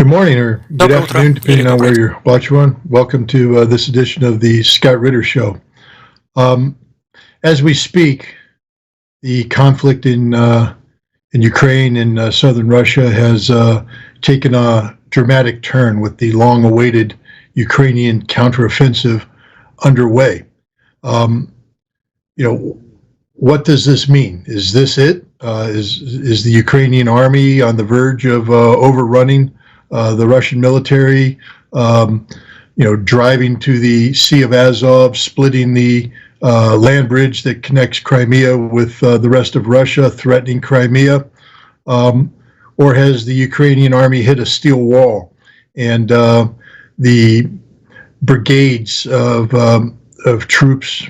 Good morning or good Доброе утро afternoon, или depending on добрый where день. you're watching on. Welcome to this edition of the Scott Ritter Show. Um, as we speak, the conflict in Ukraine and southern Russia has taken a dramatic turn with the long-awaited Ukrainian counteroffensive underway. Um, you know, what does this mean? Is this it? Is the Ukrainian army on the verge of overrunning the Russian military? Driving to the Sea of Azov, splitting the land bridge that connects Crimea with the rest of Russia, threatening Crimea, or has the Ukrainian army hit a steel wall, and the brigades of troops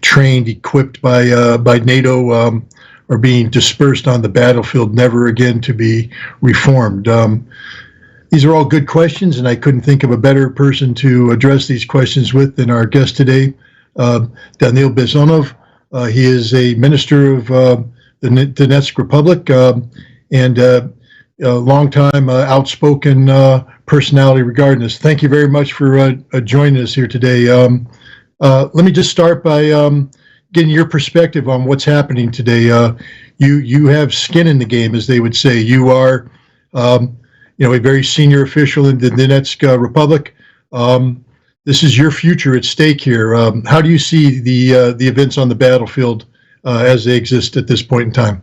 trained, equipped by NATO, are being dispersed on the battlefield, never again to be reformed? These are all good questions, and I couldn't think of a better person to address these questions with than our guest today, Danil Bezonov. He is a minister of the Donetsk Republic and a longtime outspoken personality regarding this. Thank you very much for joining us here today. Let me just start by getting your perspective on what's happening today. You have skin in the game, as they would say. You are a very senior official in the Donetsk Republic. This is your future at stake here. How do you see the events on the battlefield as they exist at this point in time?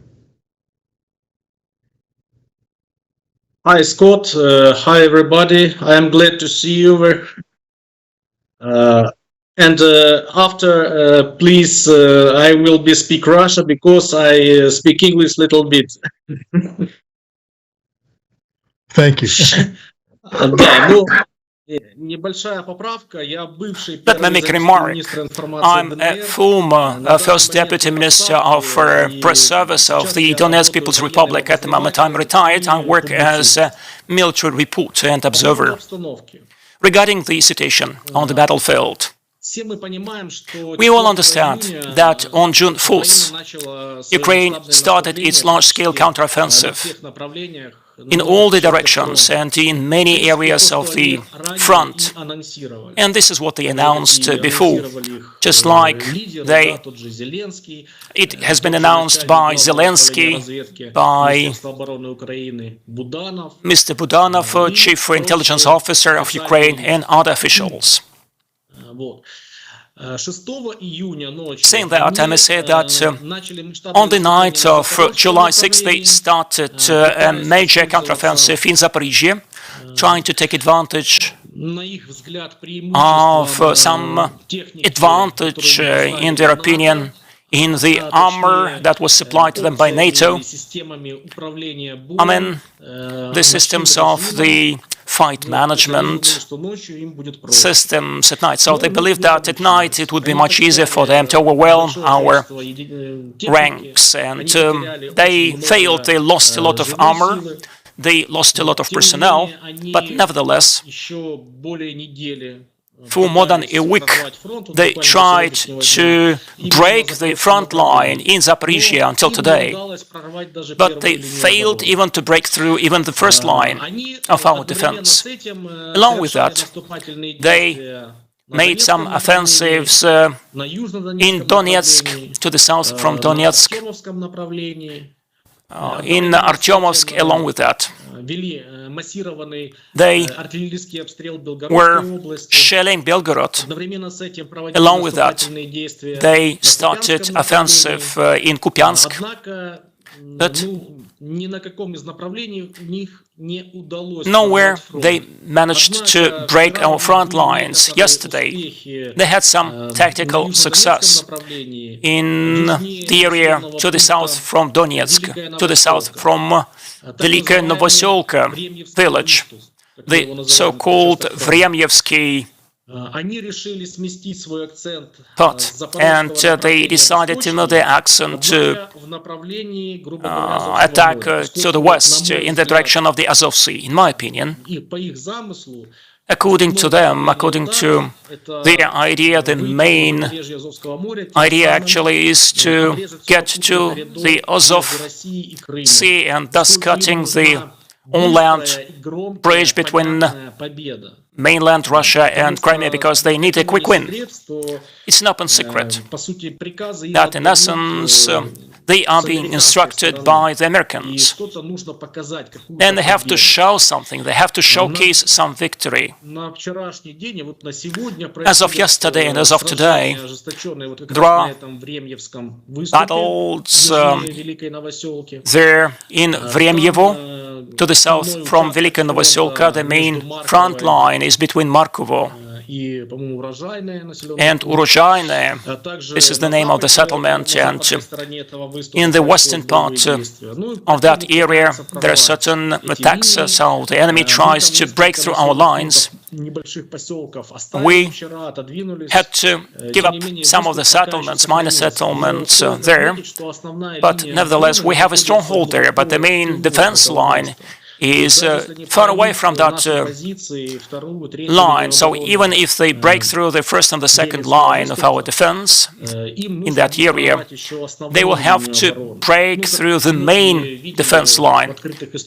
Hi, Scott. Hi, everybody. I am glad to see you. After, please, I will be speak Russia because I speak English little bit. Thank you. Да, ну, небольшая поправка. Я бывший Let me первый make a заместитель remark. министра информации I'm a ДНР. former First Deputy Minister of Press Service of the Donetsk People's Republic. At the moment I'm retired. I work as a military reporter and observer. Regarding the situation on the battlefield, we all understand that on June 4th, Ukraine started its large-scale counteroffensive in all the directions and in many areas of the front. And this is what they announced before, just like it has been announced by Zelensky, by Mr. Budanov, Chief Intelligence Officer of Ukraine, and other officials. Saying that, I may say that on the night of July 6th, they started a major counteroffensive in Zaporizhia, trying to take advantage of some advantage, in their opinion, in the armor that was supplied to them by NATO. I mean, the systems of the fight management systems at night. So they believed that at night it would be much easier for them to overwhelm our ranks. And they failed. They lost a lot of armor. They lost a lot of personnel. But nevertheless, for more than a week, they tried to break the front line in Zaporizhia until today, but they failed even to break through even the first line of our defense. Along with that, they made some offensives in Donetsk, to the south from Donetsk, in Artyomovsk. Along with that, they were shelling Belgorod. Along with that, they started offensive in Kupiansk. But nowhere they managed to break our front lines. Yesterday, they had some tactical success in the area to the south from Donetsk, to the south from Velika Novoselka village, the so-called Vremyevsky part, and they decided to move their accent to attack to the west in the direction of the Azov Sea. In my opinion, according to them, according to their idea, the main idea actually is to get to the Azov Sea and thus cutting the on-land bridge between mainland Russia and Crimea because they need a quick win. It's an open secret that, in essence, they are being instructed by the Americans. And they have to show something. They have to showcase some victory. As of yesterday and as of today, there are battles there in Vremyevo. To the south from Velika Novoselka, the main front line is between Markovo and Urozhaine. This is the name of the settlement, and in the western part of that area there are certain attacks, so the enemy tries to break through our lines. We had to give up some of the settlements, minor settlements there, but nevertheless we have a stronghold there, but the main defense line is far away from that line. So even if they break through the first and the second line of our defense in that area, they will have to break through the main defense line.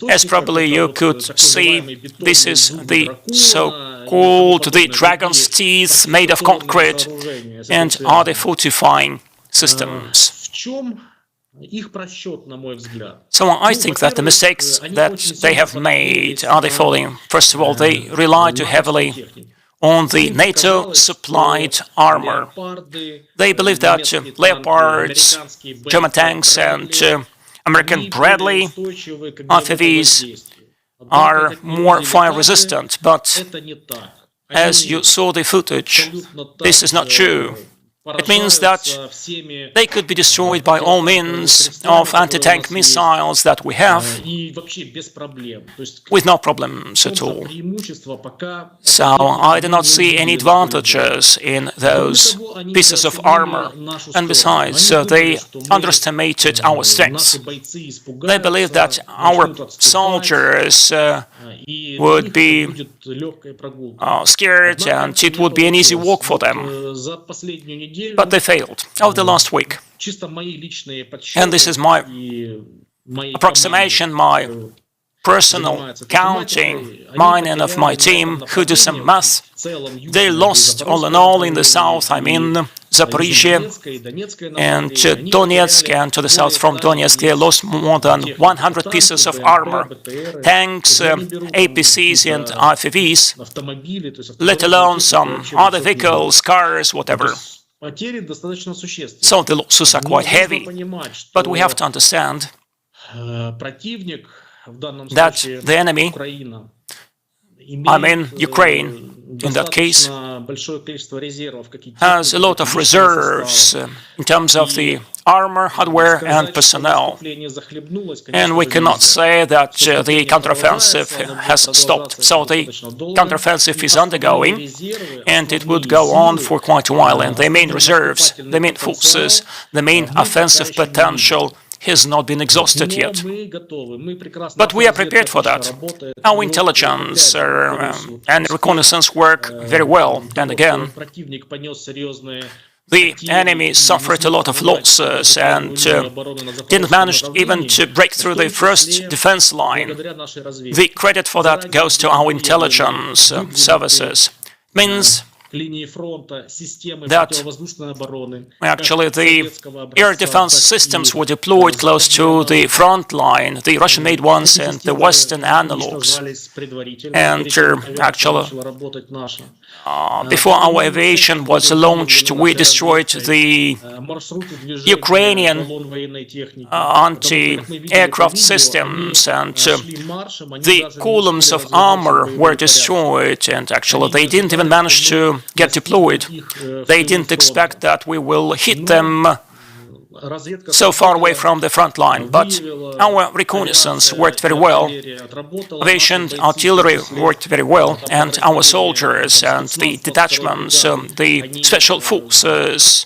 As probably you could see, this is the so-called the dragon's teeth made of concrete and are the fortifying systems. So I think that the mistakes that they have made are the following. First of all, they rely too heavily on the NATO-supplied armor. They believe that Leopards, German tanks and American Bradley RFVs are more fire-resistant, but as you saw the footage, this is not true. It means that they could be destroyed by all means of anti-tank missiles that we have, with no problems at all. So I do not see any advantages in those pieces of armor. And besides, they underestimated our strength. They believe that our soldiers would be scared and it would be an easy walk for them. But they failed over the last week. And this is my approximation, my personal counting, mine and of my team, who do some math. They lost, all in all, in the south, I mean Zaporizhia and Donetsk, and to the south from Donetsk, they lost more than 100 pieces of armor, tanks, APCs and RFVs, let alone some other vehicles, cars, whatever. So the losses are quite heavy, but we have to understand that the enemy, I mean Ukraine, in that case, has a lot of reserves in terms of the armor, hardware and personnel. And we cannot say that the counteroffensive has stopped. So the counteroffensive is undergoing, and it would go on for quite a while. And the main reserves, the main forces, the main offensive potential has not been exhausted yet. But we are prepared for that. Our intelligence and reconnaissance work very well. And again, the enemy suffered a lot of losses and didn't manage even to break through the first defense line. The credit for that goes to our intelligence services. Means that actually the air defense systems were deployed close to the front line, the Russian-made ones and the Western analogs. And actually, before our aviation was launched, we destroyed the Ukrainian anti-aircraft systems, and the columns of armor were destroyed, and actually they didn't even manage to get deployed. They didn't expect that we will hit them so far away from the front line, but our reconnaissance worked very well, aviation, artillery worked very well, and our soldiers and the detachments, the special forces,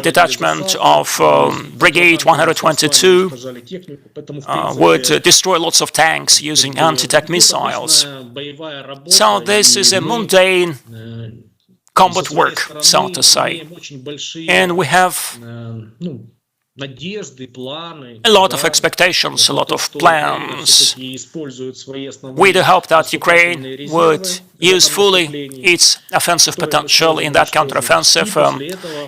detachment of Brigade 122 would destroy lots of tanks using anti-tank missiles. So this is a mundane combat work, so to say. And we have a lot of expectations, a lot of plans. We do hope that Ukraine would use fully its offensive potential in that counteroffensive,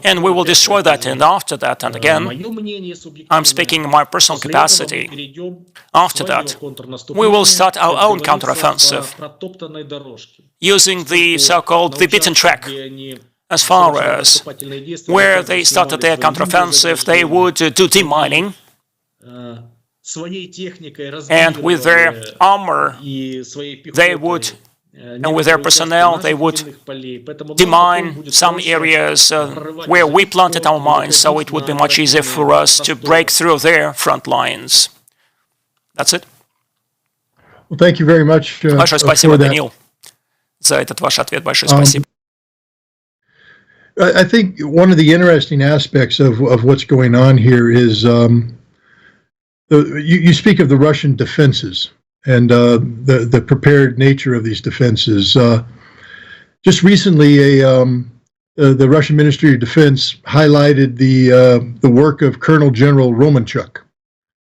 and we will destroy that. And after that, and again, I'm speaking in my personal capacity, after that, we will start our own counteroffensive using the so-called the beaten track. As far as where they started their counteroffensive, they would do demining, and with their armor, they would, and with their personnel, they would demine some areas where we planted our mines, so it would be much easier for us to break through their front lines. That's it. Well, thank you very much Большое спасибо, for that. Данил, за этот ваш ответ. Большое спасибо. I think one of the interesting aspects of what's going on here is you speak of the Russian defenses and the prepared nature of these defenses. Just recently, the Russian Ministry of Defense highlighted the work of Colonel General Romanchuk,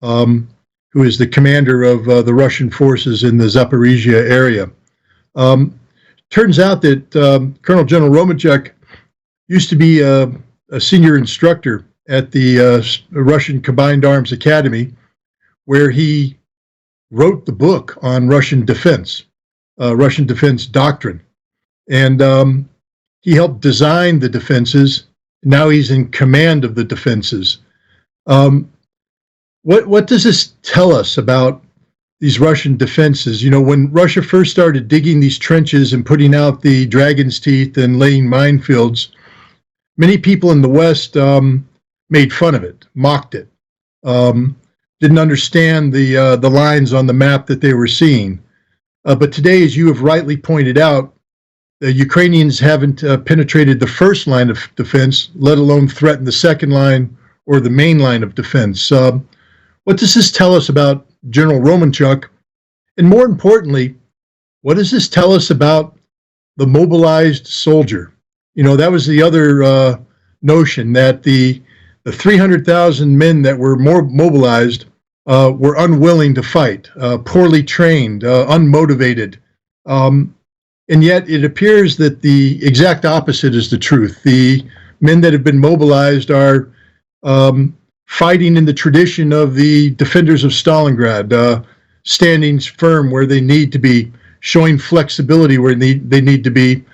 who is the commander of the Russian forces in the Zaporizhia area. Turns out that Colonel General Romanchuk used to be a senior instructor at the Russian Combined Arms Academy, where he wrote the book on Russian defense doctrine. And he helped design the defenses. Now he's in command of the defenses. What does this tell us about these Russian defenses? You know, when Russia first started digging these trenches and putting out the dragon's teeth and laying minefields, many people in the West made fun of it, mocked it, didn't understand the lines on the map that they were seeing. But today, as you have rightly pointed out, the Ukrainians haven't penetrated the first line of defense, let alone threatened the second line or the main line of defense. What does this tell us about General Romanchuk? And more importantly, what does this tell us about the mobilized soldier? You know, that was the other notion, that the 300,000 men that were more mobilized were unwilling to fight, poorly trained, unmotivated. And yet it appears that the exact opposite is the truth. The men that have been mobilized are fighting in the tradition of the defenders of Stalingrad, standing firm where they need to be, showing flexibility where they need to be,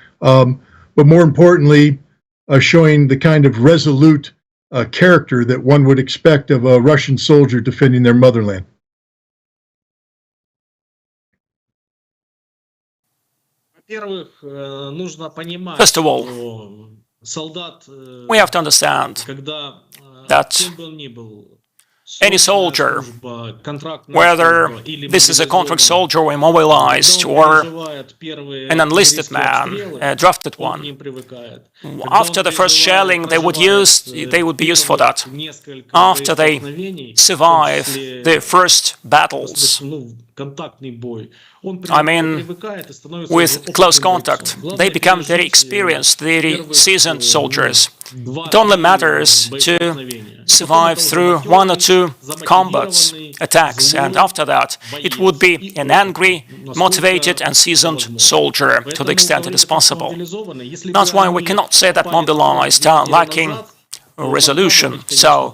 but more importantly, showing the kind of resolute character that one would expect of a Russian soldier defending their motherland. First of all, we have to understand that any soldier, whether this is a contract soldier or immobilized or an enlisted man, a drafted one, after the first shelling, they would be used for that. After they survive the first battles, I mean, with close contact, they become very experienced, very seasoned soldiers. It only matters to survive through one or two combats, attacks, and after that, it would be an angry, motivated, and seasoned soldier to the extent it is possible. That's why we cannot say that mobilized are lacking resolution. So,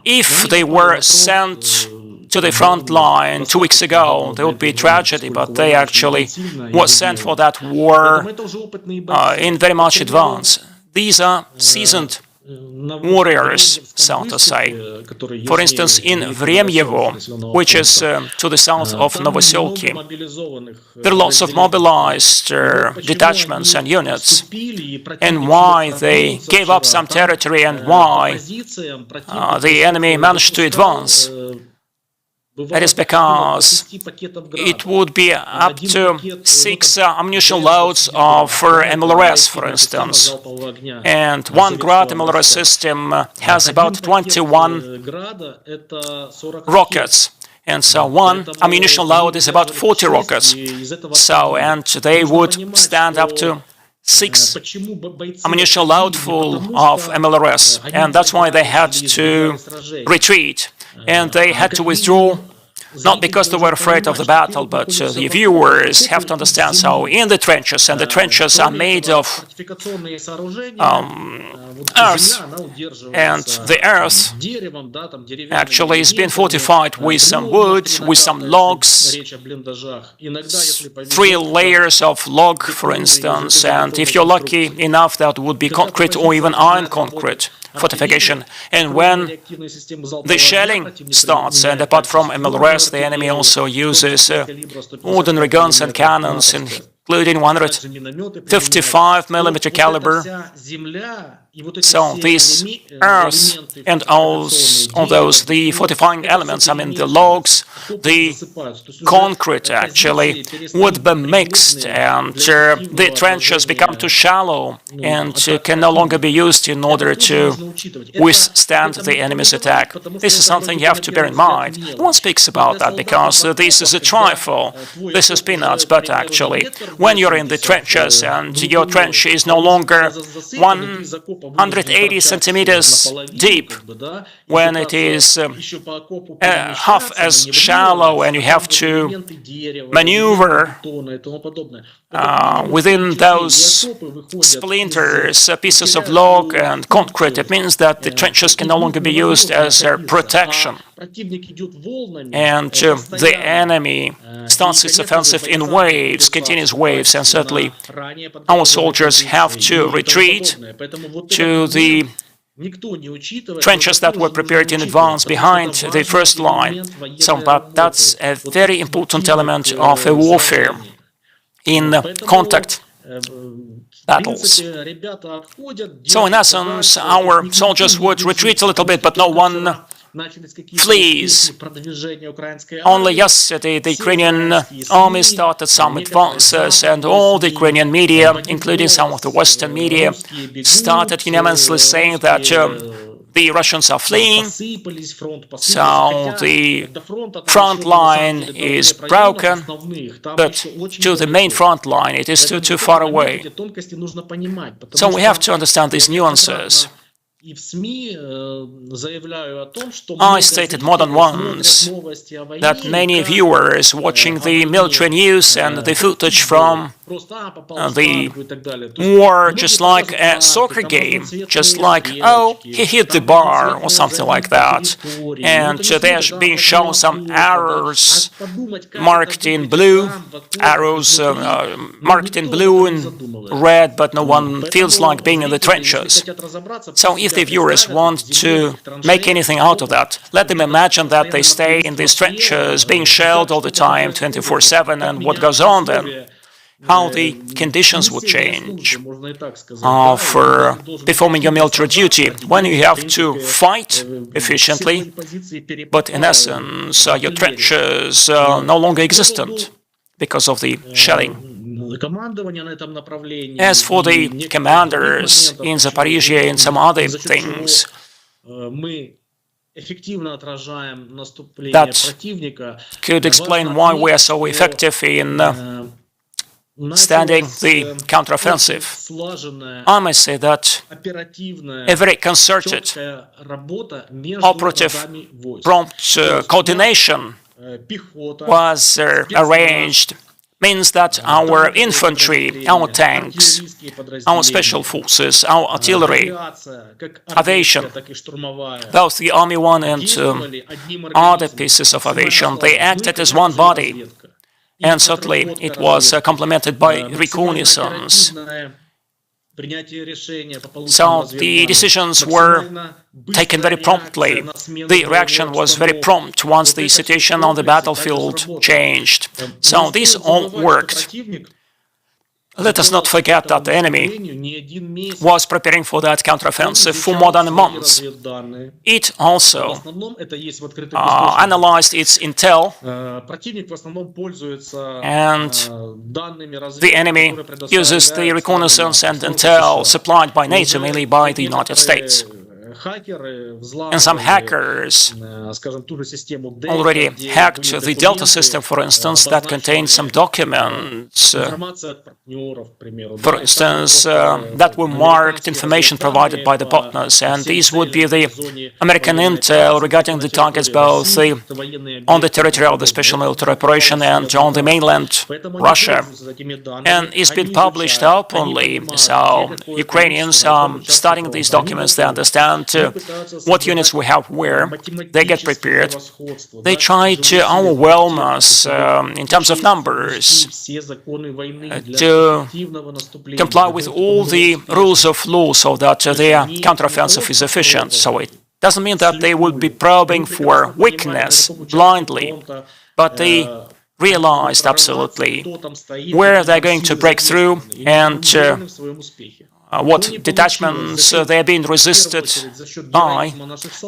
if they were sent to the front line 2 weeks ago, there would be tragedy, but they actually were sent for that war in very much advance. These are seasoned warriors, so to say. For instance, in Vremyevo, which is to the south of Novosylki, there are lots of mobilized detachments and units. And why they gave up some territory and why the enemy managed to advance, that is because it would be up to 6 ammunition loads of MLRS, for instance. And one Grad MLRS system has about 21 rockets. And so one ammunition load is about 40 rockets. So, and they would stand up to 6 ammunition loadful of MLRS, and that's why they had to retreat, and they had to withdraw. Not because they were afraid of the battle, but the viewers have to understand. So in the trenches, and the trenches are made of earth, and the earth actually is being fortified with some wood, with some logs, 3 layers of log, for instance, and if you're lucky enough, that would be concrete or even iron concrete fortification. And when the shelling starts, and apart from MLRS, the enemy also uses ordinary guns and cannons, including 155mm caliber. So this earth and all those, the fortifying elements, I mean the logs, the concrete actually would be mixed, and the trenches become too shallow and can no longer be used in order to withstand the enemy's attack. This is something you have to bear in mind. No one speaks about that because this is a trifle, this is peanuts, but actually when you're in the trenches and your trench is no longer 180 centimeters deep, when it is half as shallow and you have to maneuver within those splinters, pieces of log and concrete, it means that the trenches can no longer be used as protection. And the enemy starts its offensive in waves, continuous waves, and certainly our soldiers have to retreat to the trenches that were prepared in advance behind the first line. So, but that's a very important element of a warfare in contact battles. So in essence, our soldiers would retreat a little bit, but no one flees. Only yesterday, the Ukrainian army started some advances, and all the Ukrainian media, including some of the Western media, started unanimously saying that the Russians are fleeing, so the front line is broken, but to the main front line it is too far away. So we have to understand these nuances. I stated more than once that many viewers watching the military news and the footage from the war, just like a soccer game, just like, oh, he hit the bar or something like that, and they're being shown some arrows marked in blue, arrows marked in blue and red, but no one feels like being in the trenches. So if the viewers want to make anything out of that, let them imagine that they stay in these trenches being shelled all the time, 24/7, and what goes on then. How the conditions would change for performing your military duty when you have to fight efficiently, but in essence your trenches are no longer existent because of the shelling. As for the commanders in Zaporizhia and some other things, that could explain why we are so effective in standing the counteroffensive. I must say that a very concerted, operative, prompt coordination was arranged. Means that our infantry, our tanks, our special forces, our artillery, aviation, both the Army 1 and other pieces of aviation, they acted as one body. And certainly it was complemented by reconnaissance. So the decisions were taken very promptly. The reaction was very prompt once the situation on the battlefield changed. So this all worked. Let us not forget that the enemy was preparing for that counteroffensive for more than a month. It also analyzed its intel, and the enemy uses the reconnaissance and intel supplied by NATO, mainly by the United States. And some hackers already hacked the Delta system, for instance, that contained some documents, for instance, that were marked information provided by the partners. And these would be the American intel regarding the targets both on the territory of the special military operation and on the mainland Russia. And it's been published openly, so Ukrainians are studying these documents. They understand what units we have where. They get prepared. They try to overwhelm us in terms of numbers, to comply with all the rules of law so that their counteroffensive is efficient. So it doesn't mean that they would be probing for weakness blindly, but they realized absolutely where they're going to break through and what detachments they're being resisted by,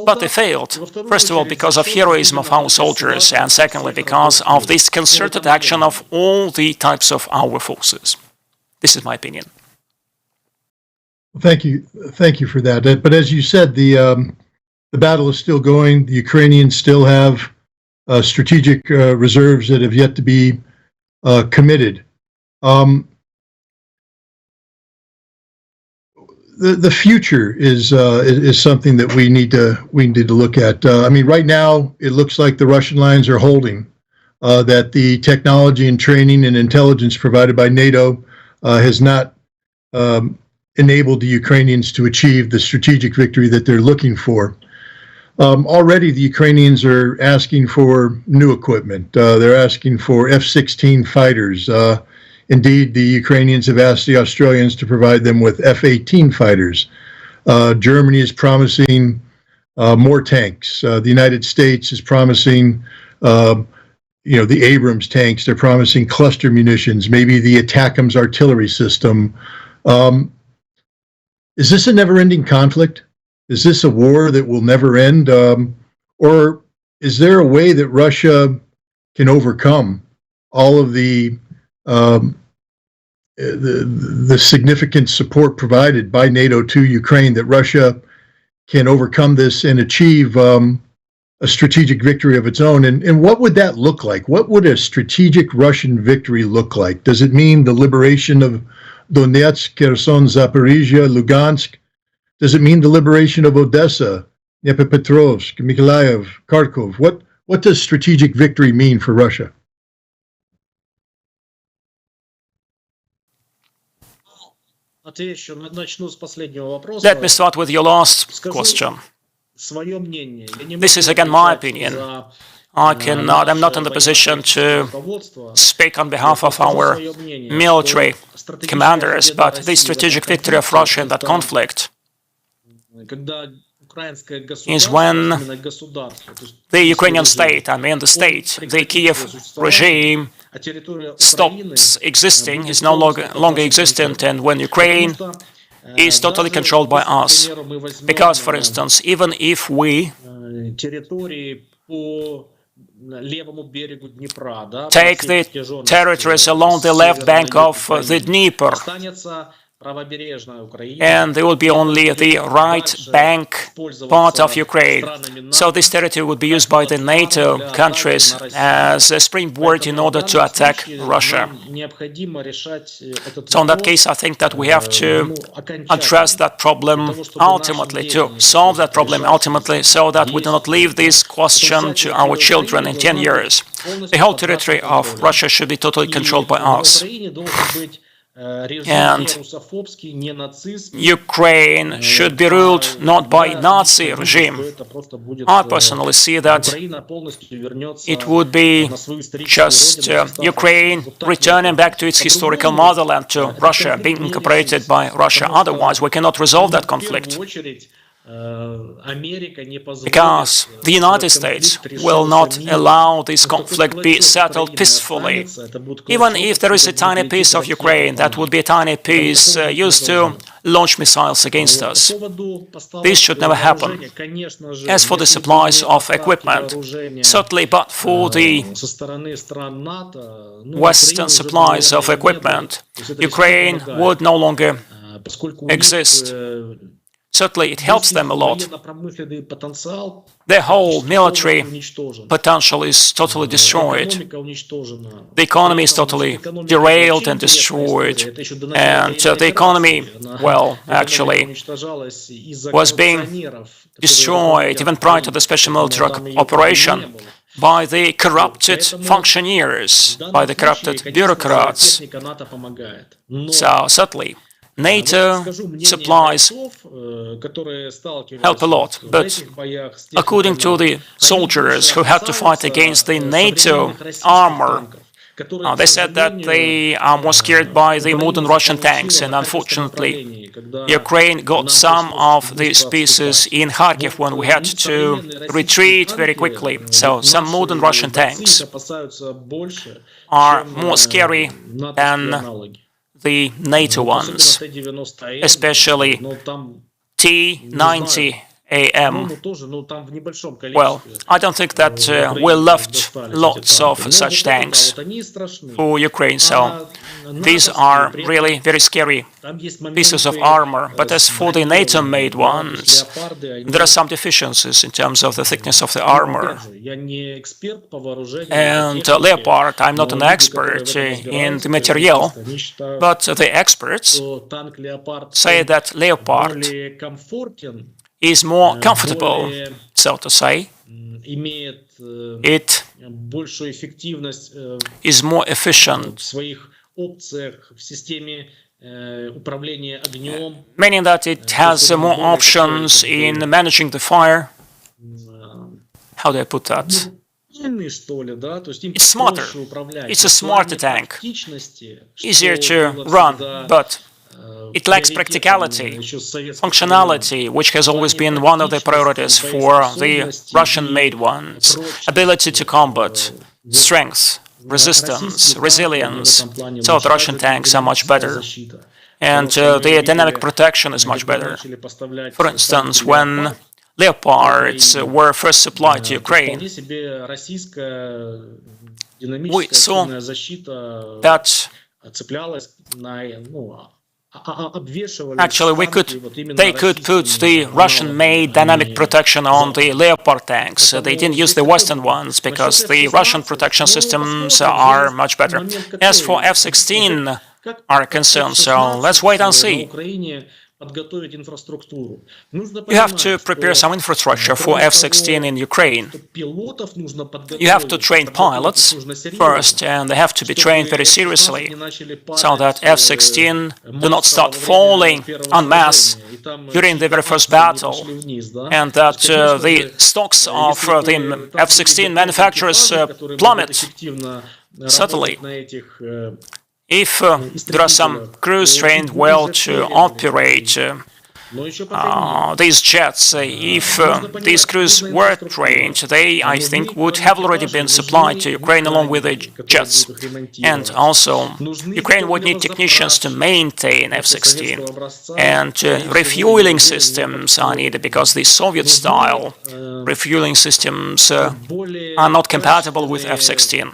but they failed. First of all, because of heroism of our soldiers, and secondly, because of this concerted action of all the types of our forces. This is my opinion. Thank you for that. But as you said, the battle is still going. The Ukrainians still have strategic reserves that have yet to be committed. The future is something that we need to look at. I mean, right now it looks like the Russian lines are holding. That the technology and training and intelligence provided by NATO has not enabled the Ukrainians to achieve the strategic victory that they're looking for. Already the Ukrainians are asking for new equipment. They're asking for F-16 fighters. Indeed, the Ukrainians have asked the Australians to provide them with F-18 fighters. Germany is promising more tanks. The United States is promising, the Abrams tanks. They're promising cluster munitions, maybe the ATACMS artillery system. Is this a never-ending conflict? Is this a war that will never end? Or is there a way that Russia can overcome all of the significant support provided by NATO to Ukraine, that Russia can overcome this and achieve a strategic victory of its own? And what would that look like? What would a strategic Russian victory look like? Does it mean the liberation of Donetsk, Kherson, Zaporizhia, Lugansk? Does it mean the liberation of Odessa, Dnipropetrovsk, Mykolaiv, Kharkov? What does strategic victory mean for Russia? Let me start with your last question. This is again my opinion. I'm not in the position to speak on behalf of our military commanders, but the strategic victory of Russia in that conflict is when the Ukrainian state, the state, the Kiev regime stops existing, is no longer existent, and when Ukraine is totally controlled by us. Because, for instance, even if we take the territories along the left bank of the Dnieper, and there will be only the right bank part of Ukraine. So this territory would be used by the NATO countries as a springboard in order to attack Russia. So in that case, I think that we have to address that problem ultimately, to solve that problem ultimately, so that we do not leave this question to our children in 10 years. The whole territory of Russia should be totally controlled by us. And Ukraine should be ruled not by Nazi regime. I personally see that it would be just Ukraine returning back to its historical motherland, to Russia, being incorporated by Russia. Otherwise, we cannot resolve that conflict. Because the United States will not allow this conflict be settled peacefully. Even if there is a tiny piece of Ukraine, that would be a tiny piece used to launch missiles against us. This should never happen. As for the supplies of equipment, certainly, but for the Western supplies of equipment, Ukraine would no longer exist. Certainly, it helps them a lot. Their whole military potential is totally destroyed. The economy is totally derailed and destroyed. And the economy, well, actually, was being destroyed even prior to the special military operation by the corrupted functionaries, by the corrupted bureaucrats. So, certainly, NATO supplies help a lot, but according to the soldiers who had to fight against the NATO armor, they said that they are more scared by the modern Russian tanks, and unfortunately, Ukraine got some of these pieces in Kharkiv when we had to retreat very quickly. So some modern Russian tanks are more scary than the NATO ones, especially T-90AM. Well, I don't think that we left lots of such tanks for Ukraine, so these are really very scary pieces of armor. But as for the NATO-made ones, there are some deficiencies in terms of the thickness of the armor. And Leopard, I'm not an expert in the material, but the experts say that Leopard is more comfortable, so to say. It is more efficient, meaning that it has more options in managing the fire. How do I put that? It's smarter. It's a smarter tank. Easier to run, but it lacks practicality, functionality, which has always been one of the priorities for the Russian-made ones. Ability to combat, strength, resistance, resilience. So the Russian tanks are much better. And the dynamic protection is much better. For instance, when Leopards were first supplied to Ukraine, we saw that actually they could put the Russian-made dynamic protection on the Leopard tanks. They didn't use the Western ones because the Russian protection systems are much better. As for F-16 are concerned, so let's wait and see. You have to prepare some infrastructure for F-16 in Ukraine. You have to train pilots first, and they have to be trained very seriously, so that F-16 do not start falling en masse during the very first battle, and that the stocks of the F-16 manufacturers plummet. Certainly. If there are some crews trained well to operate these jets, if these crews were trained, they, I think, would have already been supplied to Ukraine along with the jets. And also, Ukraine would need technicians to maintain F-16. And refueling systems are needed because the Soviet-style refueling systems are not compatible with F-16.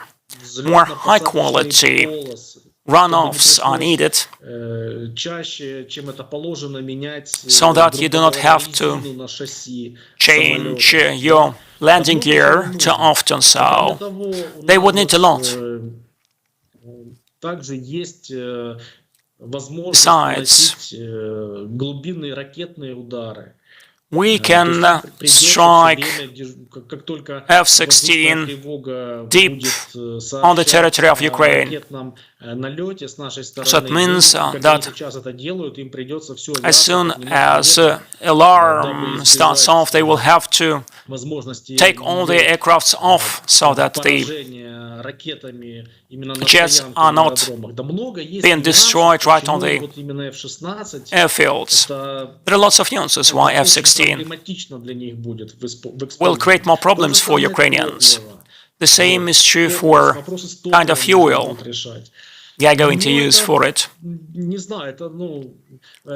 More high-quality runoffs are needed so that you do not have to change your landing gear too often, so they would need a lot. Besides, we can strike F-16 deep on the territory of Ukraine. So it means that as soon as alarm starts off, they will have to take all the aircrafts off so that the jets are not being destroyed right on the airfields. There are lots of nuances why F-16 will create more problems for Ukrainians. The same is true for kind of fuel. they are going to use for it?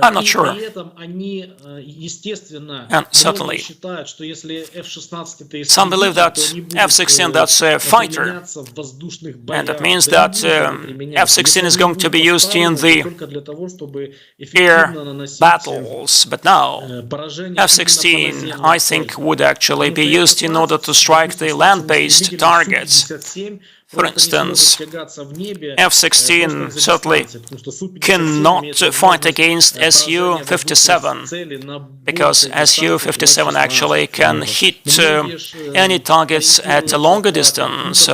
I'm not sure. And certainly, some believe that F-16, that's a fighter, and that means that F-16 is going to be used in the air battles. But now, F-16, I think, would actually be used in order to strike the land-based targets. For instance, F-16 certainly cannot fight against Su-57, because Su-57 actually can hit any targets at a longer distance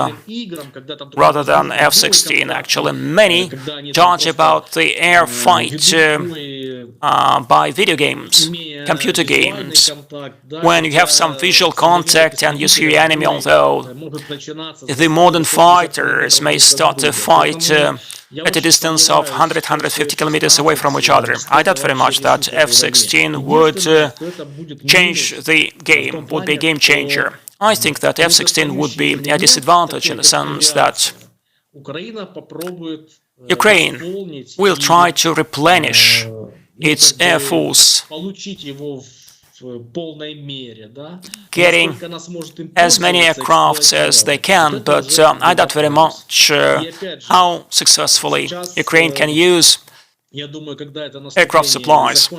rather than F-16. Actually, many judge about the air fight by video games, computer games. When you have some visual contact and you see your enemy, although the modern fighters may start a fight at a distance of 100-150 kilometers away from each other. I doubt very much that F-16 would change the game, would be a game changer. I think that F-16 would be a disadvantage in the sense that Ukraine will try to replenish its air force, getting as many aircrafts as they can, but I doubt very much how successfully Ukraine can use aircraft supplies.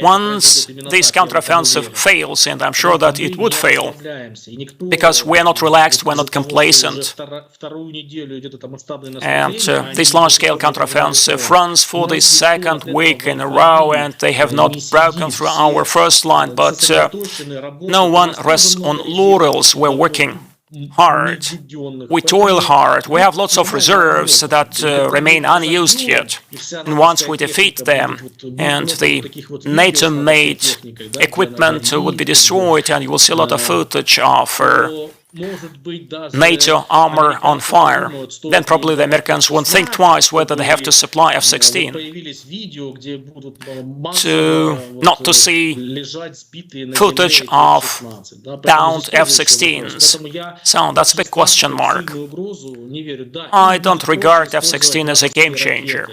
Once this counteroffensive fails, and I'm sure that it would fail, because we're not relaxed, we're not complacent, and this large-scale counteroffensive runs for the second week in a row, and they have not broken through our first line, but no one rests on laurels. We're working hard, we toil hard, we have lots of reserves that remain unused yet. And once we defeat them and the NATO-made equipment would be destroyed, and you will see a lot of footage of NATO armor on fire, then probably the Americans won't think twice whether they have to supply F-16 not to see footage of downed F-16s. So that's a big question mark. I don't regard F-16 as a game changer.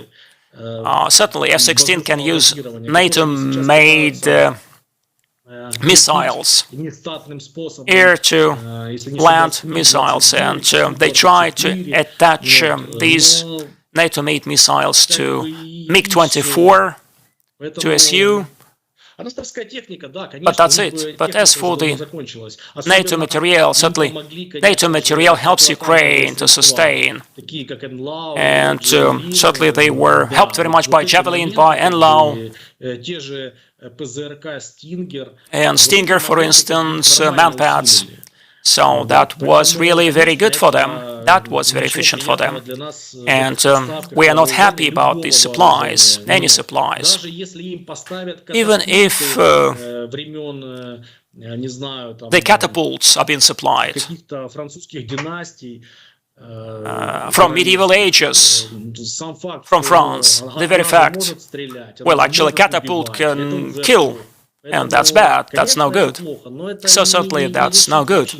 Certainly F-16 can use NATO-made missiles, air-to-land missiles, and they try to attach these NATO-made missiles to MiG-24, to Su, but that's it. But as for the NATO material, certainly NATO material helps Ukraine to sustain, and certainly they were helped very much by Javelin, by NLAW, and Stinger, for instance, manpads. So that was really very good for them. That was very efficient for them. And we are not happy about these supplies, any supplies. Even if the catapults are being supplied from medieval ages, from France, the very fact, well, actually, catapult can kill, and that's bad, that's no good. So certainly that's no good,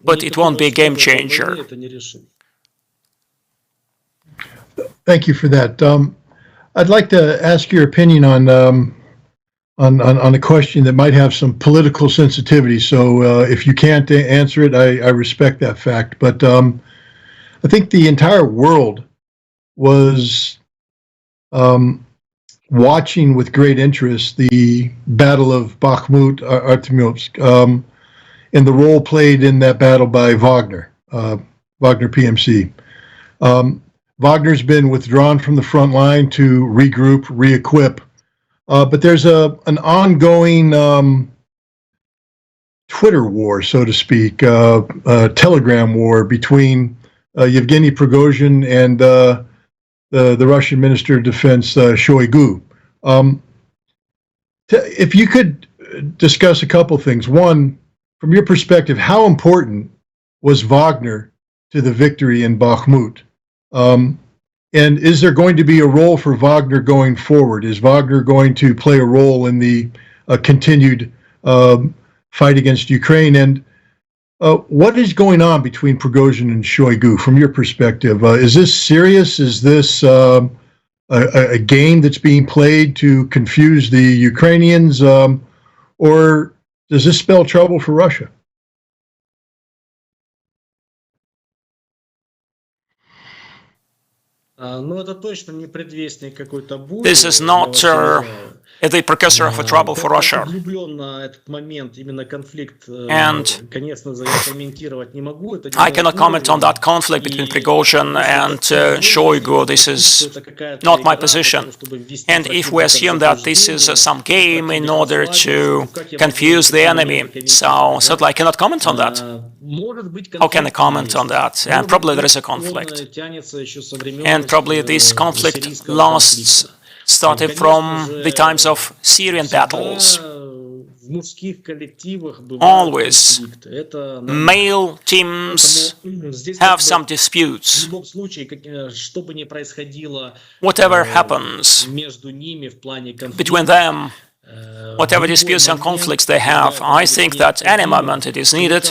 but it won't be a game changer. Thank you for that. I'd like to ask your opinion on a question that might have some political sensitivity. So if you can't answer it, I respect that fact. But I think the entire world was watching with great interest the Battle of Bakhmut, Artyomovsk, and the role played in that battle by Wagner, Wagner PMC. Wagner's been withdrawn from the front line to regroup, re-equip, but there's an ongoing Twitter war, so to speak, Telegram war between Yevgeny Prigozhin and the Russian Minister of Defense, Shoigu. If you could discuss a couple things. One, from your perspective, how important was Wagner to the victory in Bakhmut? And is there going to be a role for Wagner going forward? Is Wagner going to play a role in the continued fight against Ukraine? And What is going on between Prigozhin and Shoigu from your perspective? Is this serious? Is this a game that's being played to confuse the Ukrainians, or does this spell trouble for Russia? This is not the precursor of a trouble for Russia. And I cannot comment on that conflict between Prigozhin and Shoigu. This is not my position. And if we assume that this is some game in order to confuse the enemy, so certainly I cannot comment on that. How can I comment on that? And probably there is a conflict. And probably this conflict started from the times of Syrian battles. Always, male teams have some disputes. Whatever happens between them, whatever disputes and conflicts they have, I think that any moment it is needed,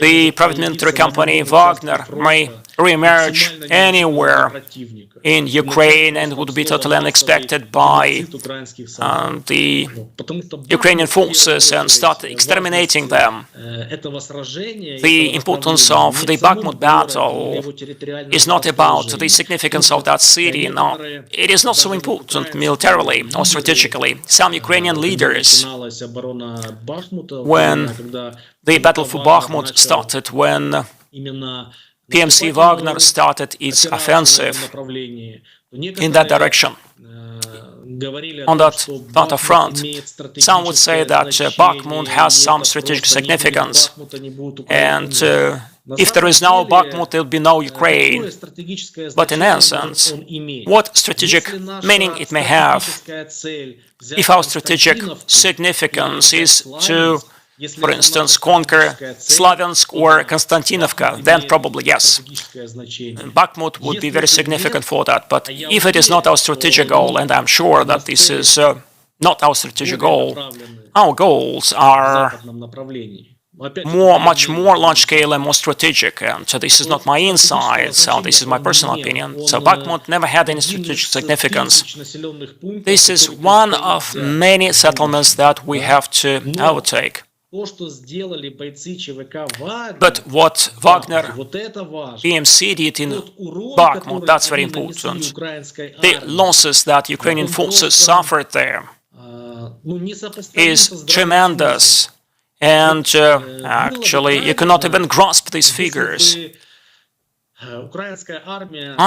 the private military company Wagner may re-emerge anywhere in Ukraine and would be totally unexpected by the Ukrainian forces and start exterminating them. The importance of the Bakhmut battle is not about the significance of that city. No, it is not so important militarily or strategically. Some Ukrainian leaders, when the battle for Bakhmut started, when PMC Wagner started its offensive in that direction, on that part of front, some would say that Bakhmut has some strategic significance, and if there is no Bakhmut, there will be no Ukraine. But in essence, what strategic meaning it may have, if our strategic significance is to, for instance, conquer Slavyansk or Konstantinovka, then probably yes. Bakhmut would be very significant for that. But if it is not our strategic goal, and I'm sure that this is not our strategic goal, our goals are much more large-scale and more strategic. And so this is not my insight, so this is my personal opinion. So Bakhmut never had any strategic significance. This is one of many settlements that we have to overtake. But what Wagner PMC did in Bakhmut, that's very important. The losses that Ukrainian forces suffered there is tremendous. And actually, you cannot even grasp these figures.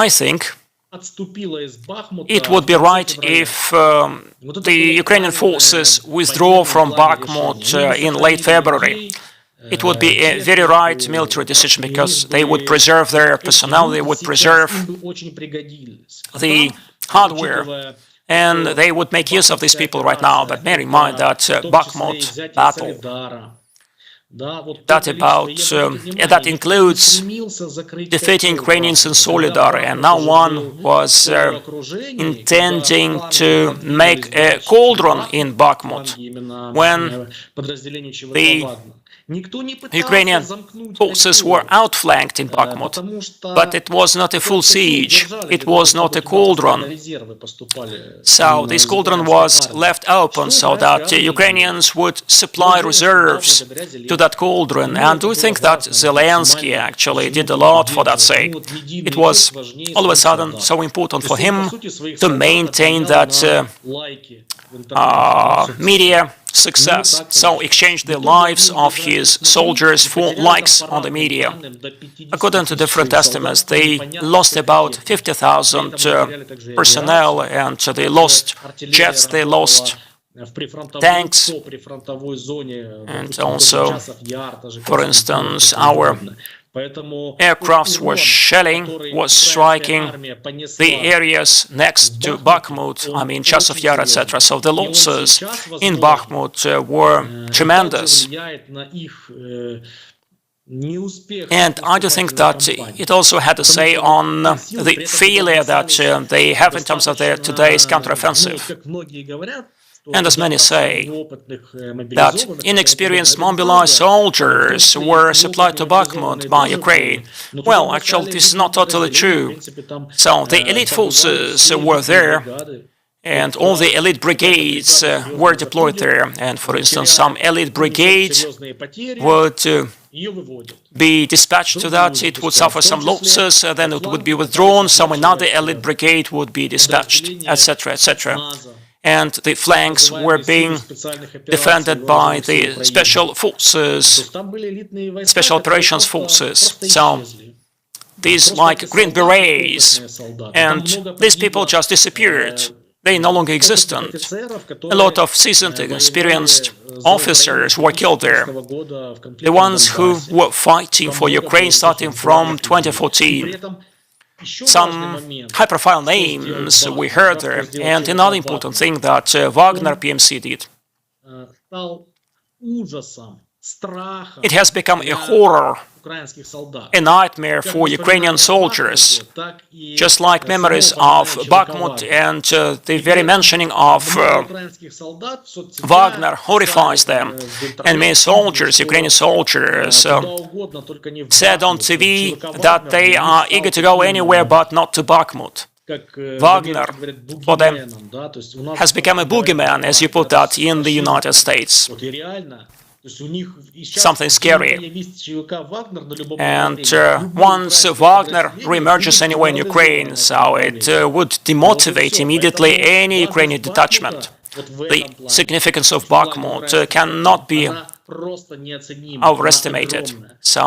I think it would be right if the Ukrainian forces withdraw from Bakhmut in late February. It would be a very right military decision because they would preserve their personnel, they would preserve the hardware, and they would make use of these people right now. But bear in mind that Bakhmut battle, that includes defeating Ukrainians in Solidar, and no one was intending to make a cauldron in Bakhmut when the Ukrainian forces were outflanked in Bakhmut, but it was not a full siege, it was not a cauldron. So this cauldron was left open so that Ukrainians would supply reserves to that cauldron. And we think that Zelensky actually did a lot for that sake. It was all of a sudden so important for him to maintain that media success, so exchange the lives of his soldiers for likes on the media. According to different estimates, they lost about 50,000 personnel, and they lost jets, they lost tanks, and also, for instance, our aircrafts were striking the areas next to Bakhmut, I mean Chasov Yar, etc. So the losses in Bakhmut were tremendous. And I do think that it also had to say on the failure that they have in terms of their today's counteroffensive. And as many say, that inexperienced mobilized soldiers were supplied to Bakhmut by Ukraine. Well, actually, this is not totally true. So the elite forces were there, and all the elite brigades were deployed there. And for instance, some elite brigade would be dispatched to that, it would suffer some losses, then it would be withdrawn, some another elite brigade would be dispatched, etc., etc. And the flanks were being defended by the special forces, special operations forces. So these like Green Berets, and these people just disappeared. They no longer existent. A lot of seasoned and experienced officers were killed there. The ones who were fighting for Ukraine starting from 2014. Some high-profile names we heard there, and another important thing that Wagner PMC did. It has become a horror, a nightmare for Ukrainian soldiers, just like memories of Bakhmut and the very mentioning of Wagner horrifies them. And many soldiers, Ukrainian soldiers, said on TV that they are eager to go anywhere but not to Bakhmut. Wagner, for them, has become a boogeyman, as you put that, in the United States. Something scary. And once Wagner reemerges anywhere in Ukraine, so it would demotivate immediately any Ukrainian detachment. The significance of Bakhmut cannot be overestimated. So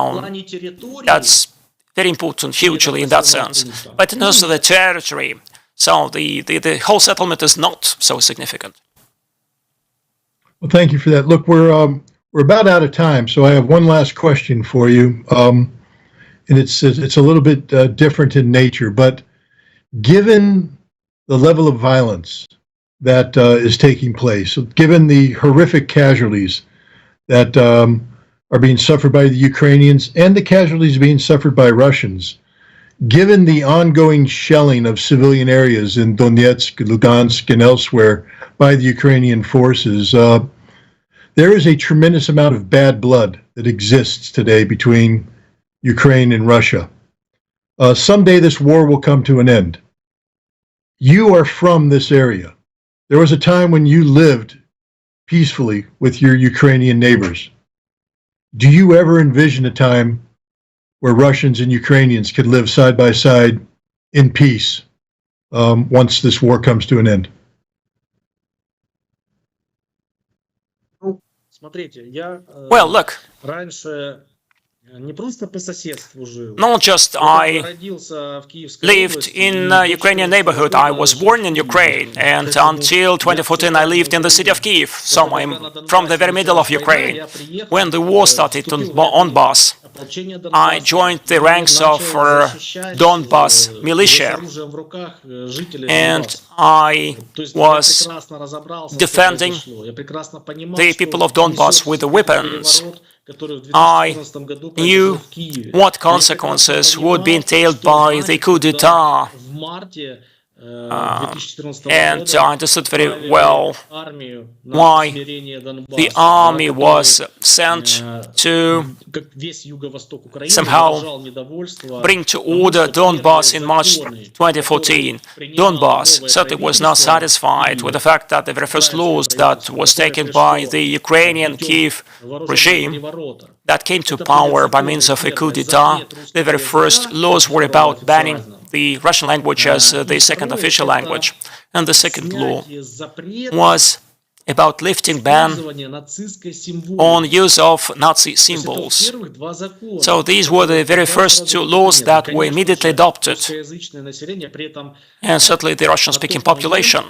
that's very important, hugely in that sense. But in terms of the territory, so the whole settlement is not so significant. Well, thank you for that. Look, we're about out of time, so I have one last question for you, and it's a little bit different in nature. But given the level of violence that is taking place, given the horrific casualties that are being suffered by the Ukrainians and the casualties being suffered by Russians, given the ongoing shelling of civilian areas in Donetsk, Lugansk, and elsewhere by the Ukrainian forces, there is a tremendous amount of bad blood that exists today between Ukraine and Russia. Someday this war will come to an end. You are from this area. There was a time when you lived peacefully with your Ukrainian neighbors. Do you ever envision a time where Russians and Ukrainians could live side by side in peace once this war comes to an end? Well, look, not just I lived in a Ukrainian neighborhood, I was born in Ukraine, and until 2014 I lived in the city of Kyiv, so I'm from the very middle of Ukraine. When the war started on Donbas, I joined the ranks of Donbas militia, and I was defending the people of Donbas with the weapons. I knew what consequences would be entailed by the coup d'etat, and I understood very well why the army was sent to somehow bring to order Donbas in March 2014. Donbas certainly was not satisfied with the fact that the very first laws that was taken by the Ukrainian Kyiv regime that came to power by means of a coup d'etat, the very first laws were about banning the Russian language as the second official language. And the second law was about lifting ban on use of Nazi symbols. So these were the very first two laws that were immediately adopted. And certainly the Russian-speaking population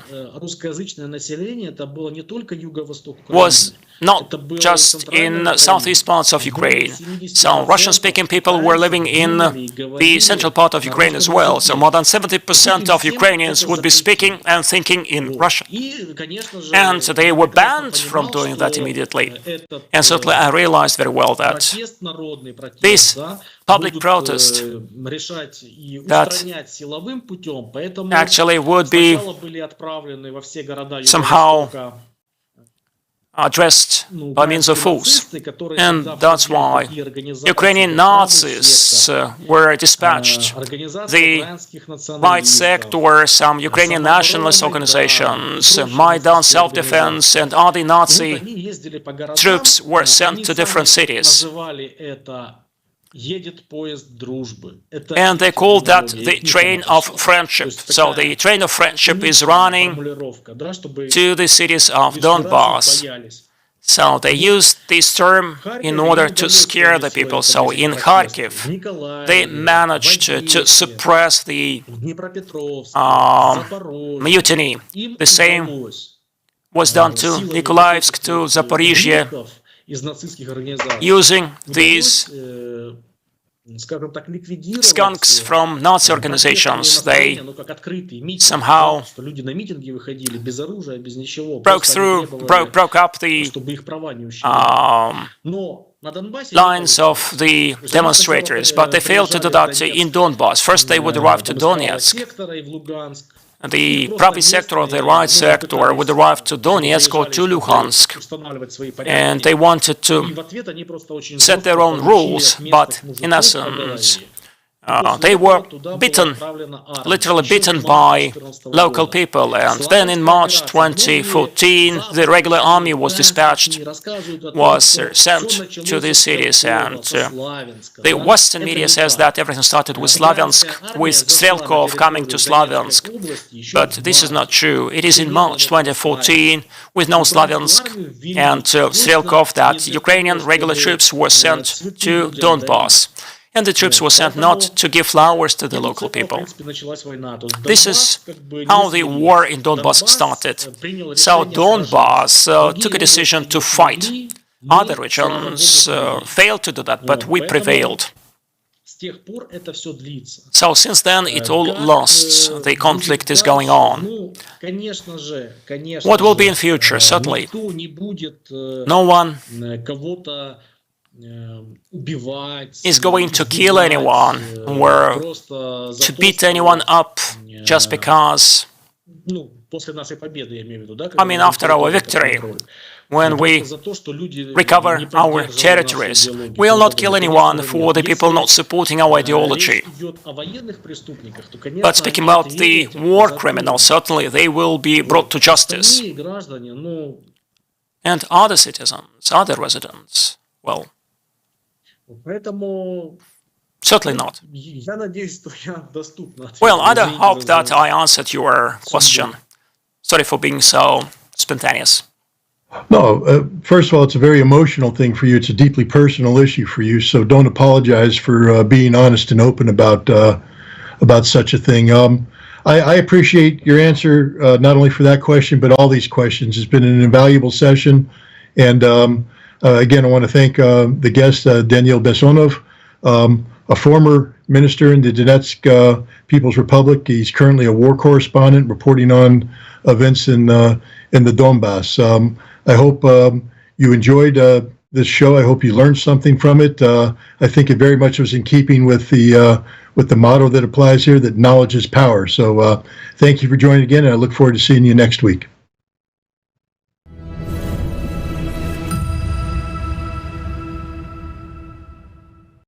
was not just in southeast parts of Ukraine. So Russian-speaking people were living in the central part of Ukraine as well. So more than 70% of Ukrainians would be speaking and thinking in Russian. And they were banned from doing that immediately. And certainly I realized very well that this public protest that actually would be somehow addressed by means of force. And that's why Ukrainian Nazis were dispatched. The right sector, some Ukrainian nationalist organizations, Maidan, Self-Defense, and other Nazi troops were sent to different cities. And they called that the train of friendship. So the train of friendship is running to the cities of Donbass. So they used this term in order to scare the people. So in Kharkiv, they managed to suppress the mutiny. The same was done to Nikolaevsk, to Zaporizhia, using these skunks from Nazi organizations. They somehow broke up the lines of the demonstrators, but they failed to do that in Donbass. First, they would arrive to Donetsk. The Pravy sector or the right sector would arrive to Donetsk or to Luhansk, and they wanted to set their own rules, but in essence, they were beaten, literally beaten by local people. And then in March 2014, the regular army was dispatched, was sent to these cities. And the Western media says that everything started with Slavyansk, with Strelkov coming to Slavyansk. But this is not true. It is in March 2014, with no Slavyansk and Strelkov, that Ukrainian regular troops were sent to Donbass. And the troops were sent not to give flowers to the local people. This is how the war in Donbass started. So Donbass took a decision to fight. Other regions failed to do that, but we prevailed. So since then, it all lasts. The conflict is going on. What will be in future? Certainly, no one is going to kill anyone or to beat anyone up just because, after our victory, when we recover our territories, we will not kill anyone for the people not supporting our ideology. But speaking about the war criminals, certainly they will be brought to justice. And other citizens, other residents, well, certainly not. Well, I hope that I answered your question. Sorry for being so spontaneous. No, first of all, it's a very emotional thing for you. It's a deeply personal issue for you. So don't apologize for being honest and open about such a thing. I appreciate your answer, not only for that question, but all these questions. It's been an invaluable session. And again, I want to thank the guest, Daniel Bessonov, a former minister in the Donetsk People's Republic. He's currently a war correspondent reporting on events in the Donbass. I hope you enjoyed this show. I hope you learned something from it. I think it very much was in keeping with the motto that applies here, that knowledge is power. So thank you for joining again, and I look forward to seeing you next week.